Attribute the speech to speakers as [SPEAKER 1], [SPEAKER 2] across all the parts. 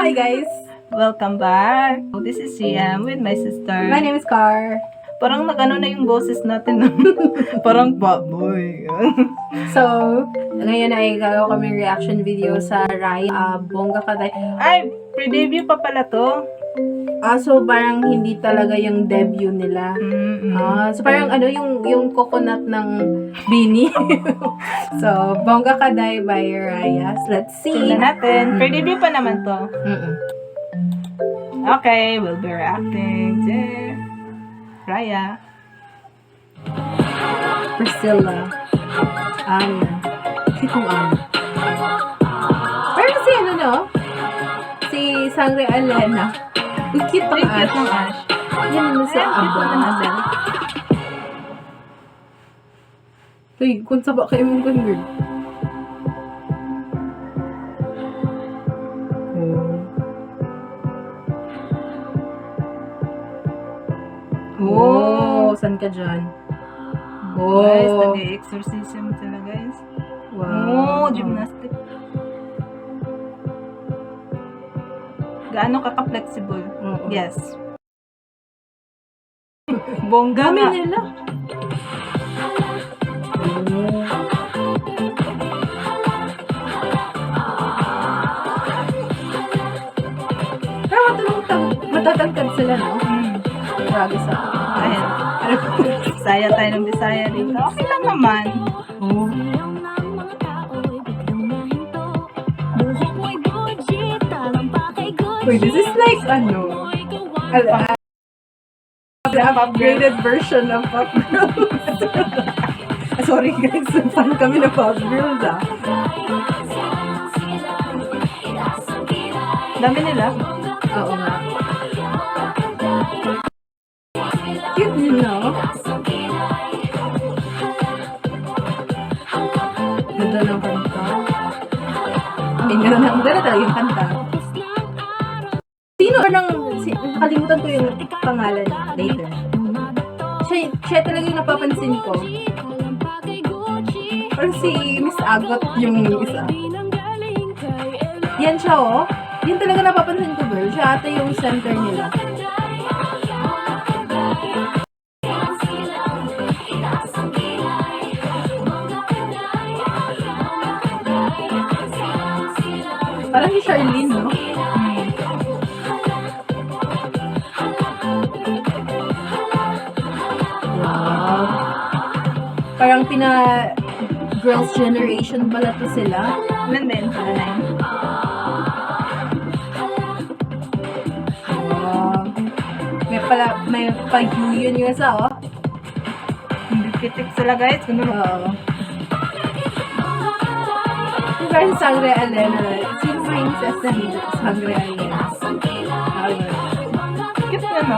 [SPEAKER 1] Hi guys!
[SPEAKER 2] Welcome back. This is CM with my sister.
[SPEAKER 1] My name is Car.
[SPEAKER 2] Parang nag-ano na yung boses natin. No? Parang baboy.
[SPEAKER 1] So, ngayon ay gagawa kami reaction video sa Raya Bongga Kaday.
[SPEAKER 2] Ay, pre-debut pa pala to.
[SPEAKER 1] So parang hindi talaga yung debut nila. So parang ano yung coconut ng Bini. So, Bongga Kaday by Raya. Let's see.
[SPEAKER 2] Tignan natin. Pre-debut pa naman to. Okay, we'll be reacting to Raya.
[SPEAKER 1] Priscilla. Ana. Itong Ana. Parang si ano no? Si Sangre Alena. Ang cute ng
[SPEAKER 2] Ang cute
[SPEAKER 1] Ash.
[SPEAKER 2] ng Ash.
[SPEAKER 1] Yan na sa
[SPEAKER 2] Ayan, cute
[SPEAKER 1] aba.
[SPEAKER 2] naman ang Adele.
[SPEAKER 1] Uy, kung saba kayo mong ganyan. Oh, saan ka dyan?
[SPEAKER 2] Guys,
[SPEAKER 1] Oh,
[SPEAKER 2] nag-exorcism sila guys.
[SPEAKER 1] wow.
[SPEAKER 2] Oh, gymnastic. Gaano ka-flexible?
[SPEAKER 1] Oo.
[SPEAKER 2] Yes. Bongga
[SPEAKER 1] Dami
[SPEAKER 2] nga.
[SPEAKER 1] nila. Pero matatangkad sila, no? Grabe sa
[SPEAKER 2] Ayan. Bisaya tayo ng Bisaya dito. Okay lang naman.
[SPEAKER 1] Oh. Wait, this is like, ano? The upgraded version of Pop Girls. Sorry guys, fan kami ng Pop Girls ah.
[SPEAKER 2] Dami nila.
[SPEAKER 1] Oo nga. Cute yun, no? Ganda ng kanta. Ganda talaga yung kanta. Sino nakalimutan ko yung pangalan later. Siya talaga yung napapansin ko. Parang si Miss Agot yung isa. Yan siya, oh. Yan talaga napapansin ko, girl. Siya ata yung center nila. Parang si Charlene, no? Wow. Parang girls generation pala to sila.
[SPEAKER 2] Ilan din? Pala na yun.
[SPEAKER 1] Wow. May pag-yun yung isa, oh.
[SPEAKER 2] Hindi pitik sila guys. Ganun.
[SPEAKER 1] Oo. Parang Sangre Alena. Sino ba yung sa Sangre Alena?
[SPEAKER 2] Cute nga no?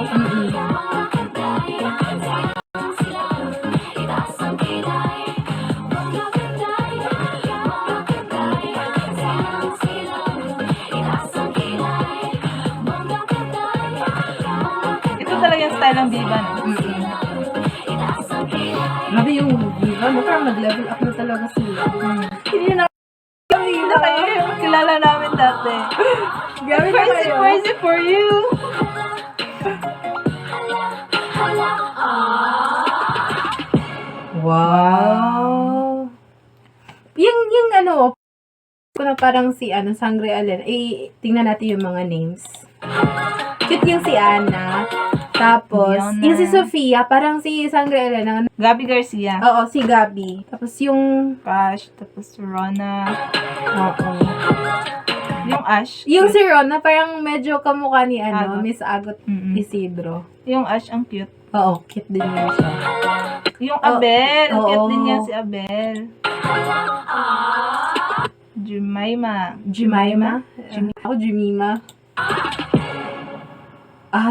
[SPEAKER 2] Ito talaga yung style ng Viva no?
[SPEAKER 1] Grabe yung diva, no? Parang nag-level up na talaga sila. Hindi na
[SPEAKER 2] Hindi kayo yung kilala namin dati.
[SPEAKER 1] Grabe na
[SPEAKER 2] Crazy,
[SPEAKER 1] kayo.
[SPEAKER 2] crazy for you.
[SPEAKER 1] Wow! Yung ano, na parang si Sangre Alena, tingnan natin yung mga names. Cute yung si Ana. Tapos,
[SPEAKER 2] Fiona.
[SPEAKER 1] yung si Sofia, parang si Sangre Alena.
[SPEAKER 2] Gabi Garcia.
[SPEAKER 1] Oo, si Gabi. Tapos yung,
[SPEAKER 2] Cash, tapos Rona.
[SPEAKER 1] oo.
[SPEAKER 2] Yung Ash.
[SPEAKER 1] Yung si Rona, parang medyo kamukha ni
[SPEAKER 2] Agot.
[SPEAKER 1] Miss Agot Isidro.
[SPEAKER 2] Yung Ash ang cute.
[SPEAKER 1] Oo, cute din yun siya.
[SPEAKER 2] Yung Abel. Ang cute
[SPEAKER 1] oo.
[SPEAKER 2] din niya si Abel. Jemima.
[SPEAKER 1] Jemima? Ako, Jemima.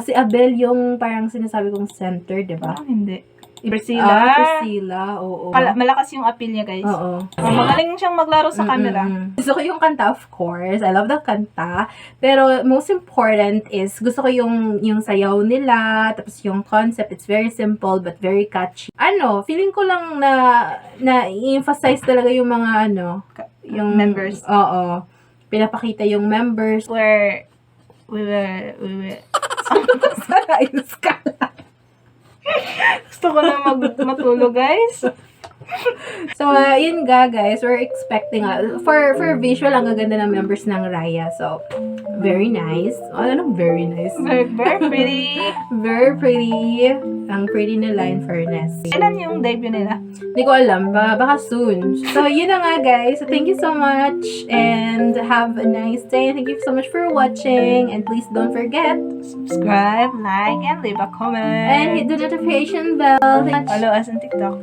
[SPEAKER 1] Si Abel yung parang sinasabi kong center, di ba?
[SPEAKER 2] Parang hindi. Priscilla.
[SPEAKER 1] Priscilla, oo.
[SPEAKER 2] Malakas yung appeal niya, guys.
[SPEAKER 1] Oo.
[SPEAKER 2] Magaling siyang maglaro sa camera.
[SPEAKER 1] Gusto ko yung kanta, of course. I love the kanta. Pero most important is, gusto ko yung sayaw nila, tapos yung concept, it's very simple but very catchy. Feeling ko lang na i-emphasize talaga yung mga yung
[SPEAKER 2] members.
[SPEAKER 1] Oo. Pinapakita yung members.
[SPEAKER 2] Where We will.
[SPEAKER 1] Ayos ka lang.
[SPEAKER 2] Gusto ko na matulog, guys.
[SPEAKER 1] So, yun guys. We're expecting, for visual, ang gaganda ng members ng Raya. So, very nice. Ano, very nice.
[SPEAKER 2] Very, very pretty.
[SPEAKER 1] Very pretty. Ang pretty nila in fairness.
[SPEAKER 2] Kailan yung debut nila?
[SPEAKER 1] Hindi ko alam. Baka soon. So, yun na nga guys. So, thank you so much. And have a nice day. Thank you so much for watching. And please don't forget.
[SPEAKER 2] Subscribe, like, and leave a comment.
[SPEAKER 1] And hit the notification bell. Thank you so much.
[SPEAKER 2] Follow us on TikTok.